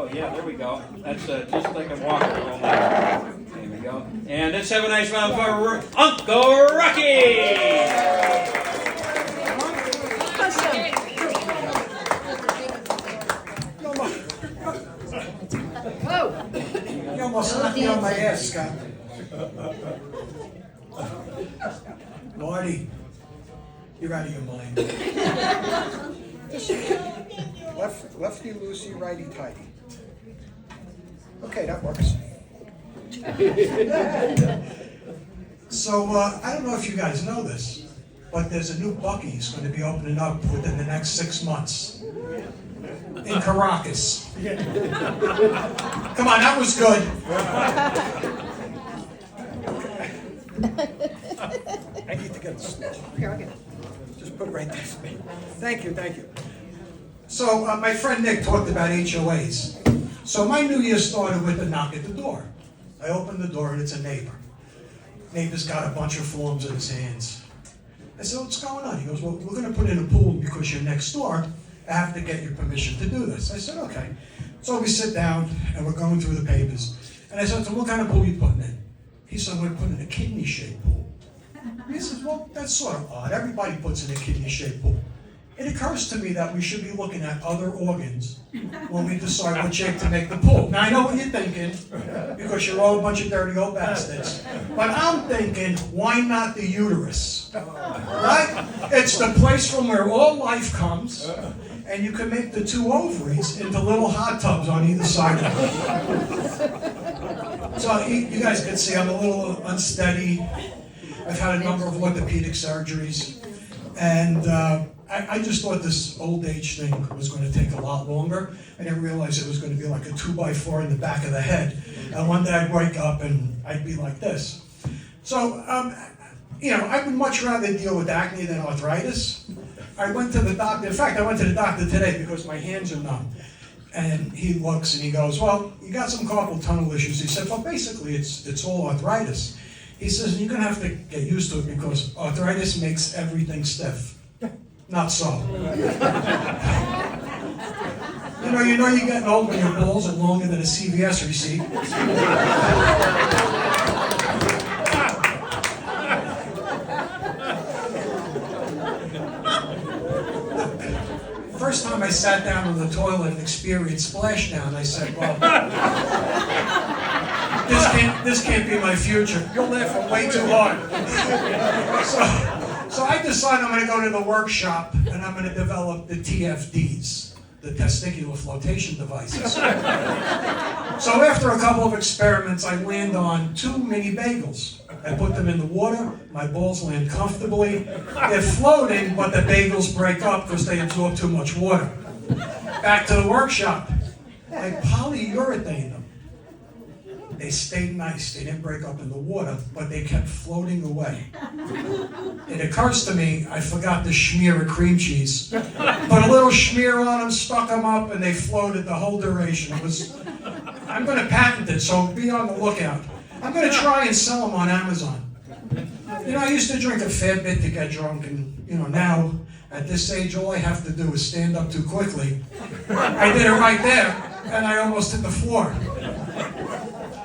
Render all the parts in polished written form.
Oh, yeah, there we go. That's just like a walker all night. There we go. And let's have a nice round for Uncle Rocky! You almost knocked me on my ass, Scott. Marty, you're out of your mind. Lefty loosey, righty tighty. Okay, that works. So, I don't know if you guys know this, but there's a new Buc-ee's going to be opening up within the next 6 months. In Caracas. Come on, that was good. I need to get a stool. Here, I'll get it. Just put it right there for me. Thank you, thank you. So, my friend Nick talked about HOAs. So, my New Year started with a knock at the door. I opened the door and it's a neighbor. Neighbor's got a bunch of forms in his hands. I said, what's going on? He goes, well, we're going to put in a pool because you're next door. I have to get your permission to do this. I said, okay. So we sit down and we're going through the papers. And I said to him, what kind of pool are you putting in? He said, we're putting in a kidney-shaped pool. He says, well, that's sort of odd. Everybody puts in a kidney-shaped pool. It occurs to me that we should be looking at other organs when we decide what shape to make the pool. Now, I know what you're thinking, because you're all a bunch of dirty old bastards. But I'm thinking, why not the uterus? Right? It's the place from where all life comes, and you can make the two ovaries into little hot tubs on either side of it. So you guys can see I'm a little unsteady. I've had a number of orthopedic surgeries, and I just thought this old age thing was going to take a lot longer. I didn't realize it was going to be like a 2x4 in the back of the head. And one day I'd wake up and I'd be like this. So, I would much rather deal with acne than arthritis. I went to the doctor. In fact, I went to the doctor today because my hands are numb. And he looks and he goes, well, you got some carpal tunnel issues. He said, well, basically it's all arthritis. He says, you're going to have to get used to it because arthritis makes everything stiff. Not so. you're getting old when your balls are longer than a CVS receipt. First time I sat down on the toilet and experienced splashdown, I said, well, this can't be my future. You're laughing way too hard. So I decided I'm going to go to the workshop and I'm going to develop the TFDs, the testicular flotation devices. So after a couple of experiments, I land on 2 mini bagels. I put them in the water, my balls land comfortably. They're floating, but the bagels break up because they absorb too much water. Back to the workshop. I polyurethane them. They stayed nice. They didn't break up in the water, but they kept floating away. It occurs to me, I forgot to smear a cream cheese. Put a little smear on them, stuck them up, and they floated the whole duration. I'm going to patent it, so be on the lookout. I'm going to try and sell them on Amazon. I used to drink a fair bit to get drunk, and, now, at this age, all I have to do is stand up too quickly. I did it right there, and I almost hit the floor.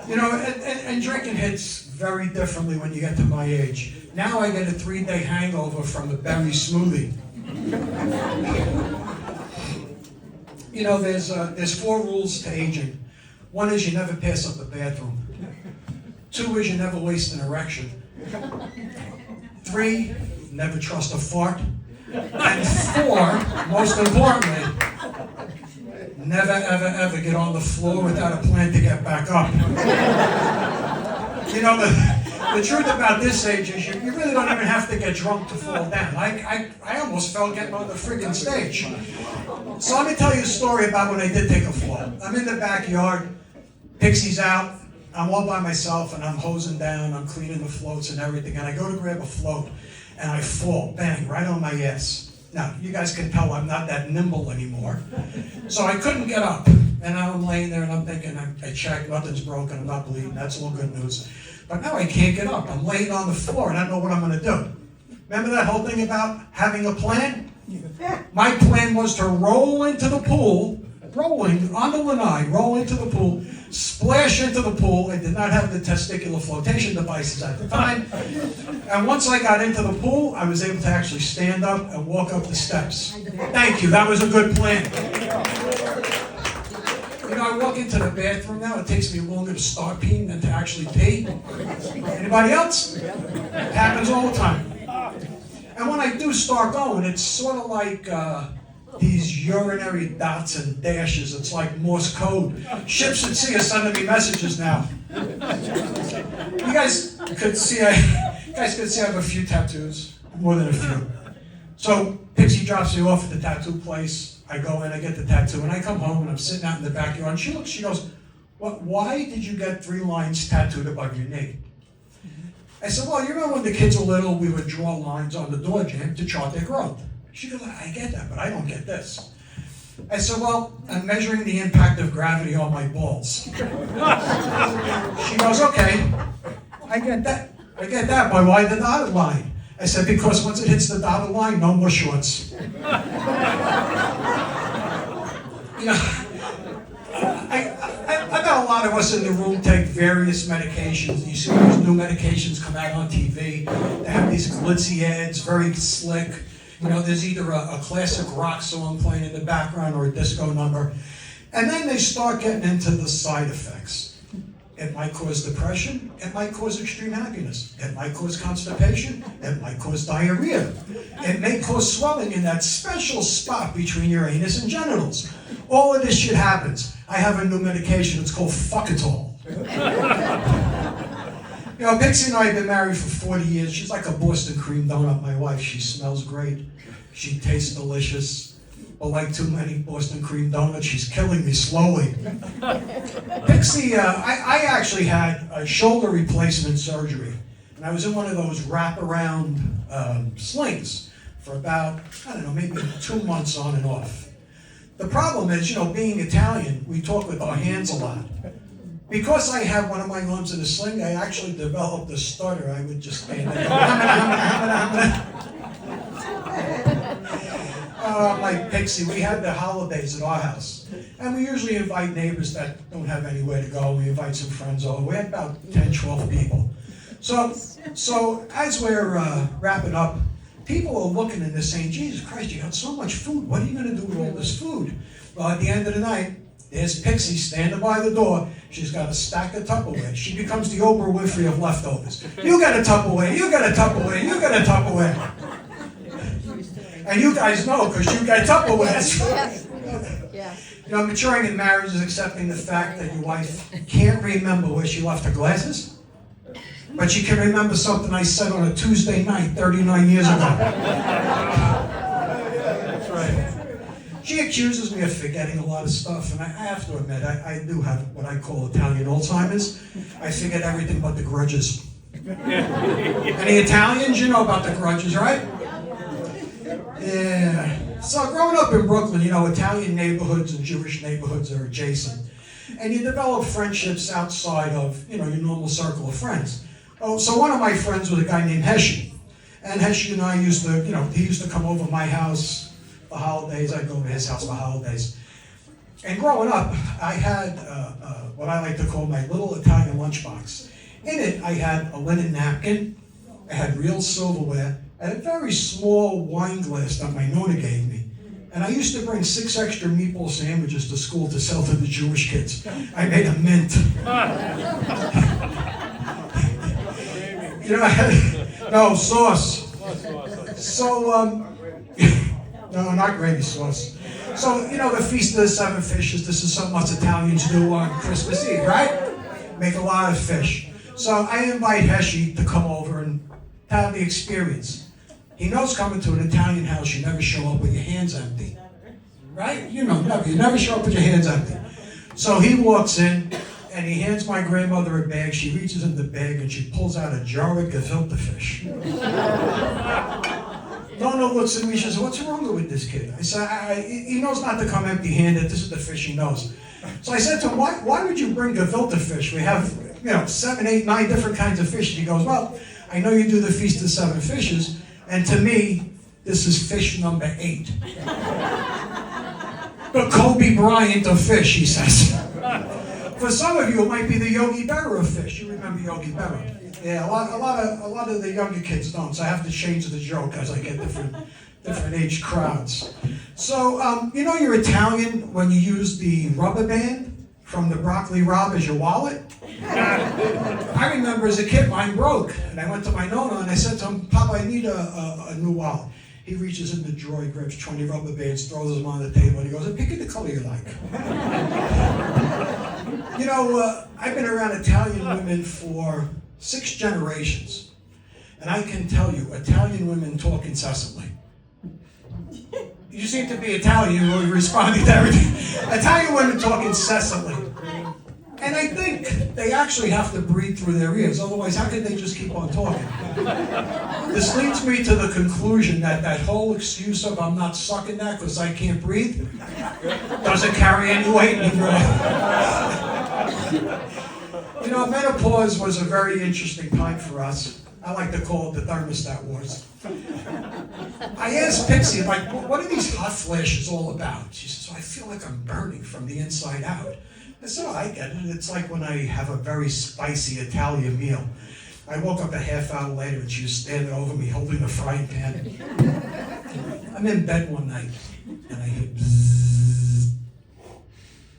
And drinking hits very differently when you get to my age. Now I get a 3-day hangover from the berry smoothie. There's 4 rules to aging. 1 is you never pass up the bathroom. 2 is you never waste an erection. 3, never trust a fart. And 4, most importantly, never, ever, ever get on the floor without a plan to get back up. The truth about this age is you really don't even have to get drunk to fall down. I almost fell getting on the friggin' stage. So let me tell you a story about when I did take a fall. I'm in the backyard, Pixie's out, I'm all by myself and I'm hosing down, I'm cleaning the floats and everything, and I go to grab a float and I fall, bang, right on my ass. Now, you guys can tell I'm not that nimble anymore. So I couldn't get up. And I'm laying there and I'm thinking, I checked, nothing's broken, I'm not bleeding, that's all good news. But now I can't get up. I'm laying on the floor and I don't know what I'm going to do. Remember that whole thing about having a plan? My plan was to roll into the pool rolling on the lanai, roll into the pool, splash into the pool. I did not have the testicular flotation devices at the time. And once I got into the pool, I was able to actually stand up and walk up the steps. Thank you, that was a good plan. You know, I walk into the bathroom now, it takes me longer to start peeing than to actually pee. Anybody else? It happens all the time. And when I do start going, it's sort of like these urinary dots and dashes. It's like Morse code. Ships at sea are sending me messages now. You guys could see I have a few tattoos, more than a few. So Pixie drops me off at the tattoo place. I go in, I get the tattoo, and I come home and I'm sitting out in the backyard. And she looks, she goes, "Why did you get 3 lines tattooed above your knee?" I said, "Well, you remember when the kids were little, we would draw lines on the door jamb to chart their growth." She goes, "I get that, but I don't get this." I said, "Well, I'm measuring the impact of gravity on my balls." She goes, "Okay, I get that, but why the dotted line?" I said, "Because once it hits the dotted line, no more shorts." You know, I bet a lot of us in the room take various medications. You see these new medications come out on TV. They have these glitzy ads, very slick. You know, there's either a classic rock song playing in the background or a disco number. And then they start getting into the side effects. It might cause depression. It might cause extreme happiness. It might cause constipation. It might cause diarrhea. It may cause swelling in that special spot between your anus and genitals. All of this shit happens. I have a new medication. It's called Fuckatol. You know, Pixie and I have been married for 40 years. She's like a Boston cream donut, my wife. She smells great. She tastes delicious. But like too many Boston cream donuts, she's killing me slowly. Pixie, I actually had a shoulder replacement surgery. And I was in one of those wraparound slings for about, I don't know, maybe 2 months on and off. The problem is, you know, being Italian, we talk with our hands a lot. Because I have one of my limbs in a sling, I actually developed a stutter. I would just stand there. Like Pixie, we had the holidays at our house. And we usually invite neighbors that don't have anywhere to go. We invite some friends over. We had about 10, 12 people. So as we're wrapping up, people are looking and they're saying, "Jesus Christ, you got so much food. What are you going to do with all this food?" Well, at the end of the night, there's Pixie standing by the door. She's got a stack of Tupperware. She becomes the Oprah Winfrey of leftovers. "You got a Tupperware, you got a Tupperware, you got a Tupperware." And you guys know, because you got Tupperwares. Yeah. You know, maturing in marriage is accepting the fact that your wife can't remember where she left her glasses, but she can remember something I said on a Tuesday night 39 years ago. That's right. She accuses me of forgetting a lot of stuff, and I have to admit, I do have what I call Italian Alzheimer's. I forget everything but the grudges. Any Italians, you know about the grudges, right? Yeah. So growing up in Brooklyn, you know, Italian neighborhoods and Jewish neighborhoods are adjacent. And you develop friendships outside of, you know, your normal circle of friends. Oh, so one of my friends was a guy named Heshy. And Heshy and I used to, you know, he used to come over to my house for holidays. I'd go to his house for holidays. And growing up, I had what I like to call my little Italian lunchbox. In it, I had a linen napkin. I had real silverware. I had a very small wine glass that my nonna gave me. And I used to bring 6 extra meatball sandwiches to school to sell to the Jewish kids. I made a mint. You know, I had, no, sauce. So, no, not gravy sauce. So, you know, the Feast of the Seven Fishes, this is something us Italians do on Christmas Eve, right? Make a lot of fish. So I invite Heshy to come over and have the experience. He knows coming to an Italian house, you never show up with your hands empty. Right? You know, you never show up with your hands empty. So he walks in, and he hands my grandmother a bag. She reaches in the bag, and she pulls out a jar of gefilte fish. Nonna looks at me, she says, "What's wrong with this kid?" I said, he knows not to come empty-handed. This is the fish he knows. So I said to him, why would you bring gefilte fish? We have, you know, 7, 8, 9 different kinds of fish. And he goes, "Well, I know you do the Feast of the Seven Fishes, and to me, this is fish number 8. The Kobe Bryant of fish, he says. For some of you, it might be the Yogi Berra of fish. You remember Yogi Berra? Yeah, a lot of the younger kids don't, so I have to change the joke as I get different age crowds. So, you know you're Italian when you use the rubber band from the broccoli rabe as your wallet? I remember as a kid, mine broke, and I went to my nonna and I said to him, Papa, I need a new wallet. He reaches in the drawer, he grabs 20 rubber bands, throws them on the table, and he goes, pick it the color you like. You know, I've been around Italian women for 6 generations, and I can tell you, Italian women talk incessantly. You seem to be Italian, you're responding to everything. Italian women talk incessantly. And I think they actually have to breathe through their ears, otherwise how could they just keep on talking? This leads me to the conclusion that whole excuse of I'm not sucking that because I can't breathe doesn't carry any weight anymore. You know, menopause was a very interesting time for us. I like to call it the thermostat wars. I asked Pixie, like, what are these hot flashes all about? She says, I feel like I'm burning from the inside out. I said, I get it. It's like when I have a very spicy Italian meal. I woke up a half hour later and she was standing over me holding the frying pan. I'm in bed one night and I hear bzzz.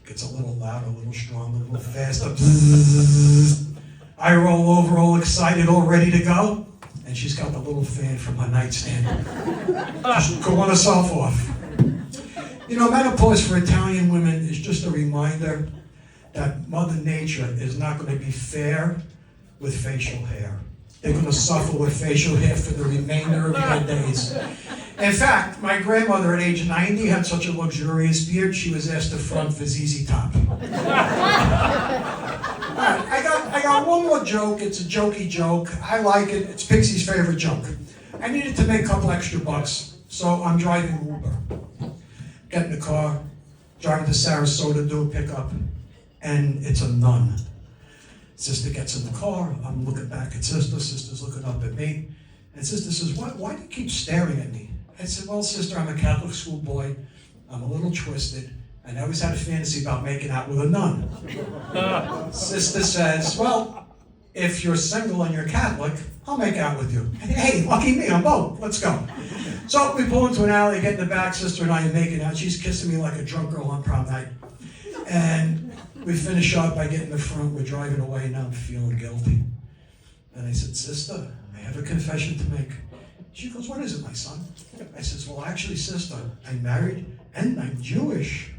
Gets a little louder, a little stronger, a little faster. Bzzz. I roll over all excited, all ready to go. And she's got the little fan from her nightstand. Just cooling herself off. You know, menopause for Italian women is just a reminder that Mother Nature is not going to be fair with facial hair. They're going to suffer with facial hair for the remainder of their days. In fact, my grandmother at age 90 had such a luxurious beard, she was asked to front for ZZ Top. All right, I got one more joke. It's a jokey joke. I like it. It's Pixie's favorite joke. I needed to make a couple extra bucks, so I'm driving Uber. Get in the car, driving to Sarasota, do a pickup, and it's a nun. Sister gets in the car, I'm looking back at Sister, Sister's looking up at me, and Sister says, why do you keep staring at me? I said, well, Sister, I'm a Catholic school boy, I'm a little twisted, and I always had a fantasy about making out with a nun. Sister says, well, if you're single and you're Catholic, I'll make out with you. And, hey, lucky me, I'm both, let's go. So we pull into an alley, get in the back, Sister and I are making out. She's kissing me like a drunk girl on prom night. And we finish up, I get in the front, we're driving away, now I'm feeling guilty. And I said, Sister, I have a confession to make. She goes, what is it, my son? I says, well, actually, Sister, I'm married and I'm Jewish.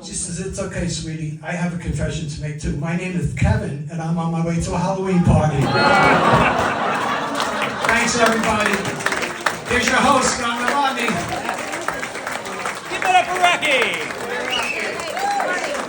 She says, it's okay, sweetie, I have a confession to make too. My name is Kevin, and I'm on my way to a Halloween party. Thanks, everybody. Here's your host, Scott Maloney. Give it up for Rocky!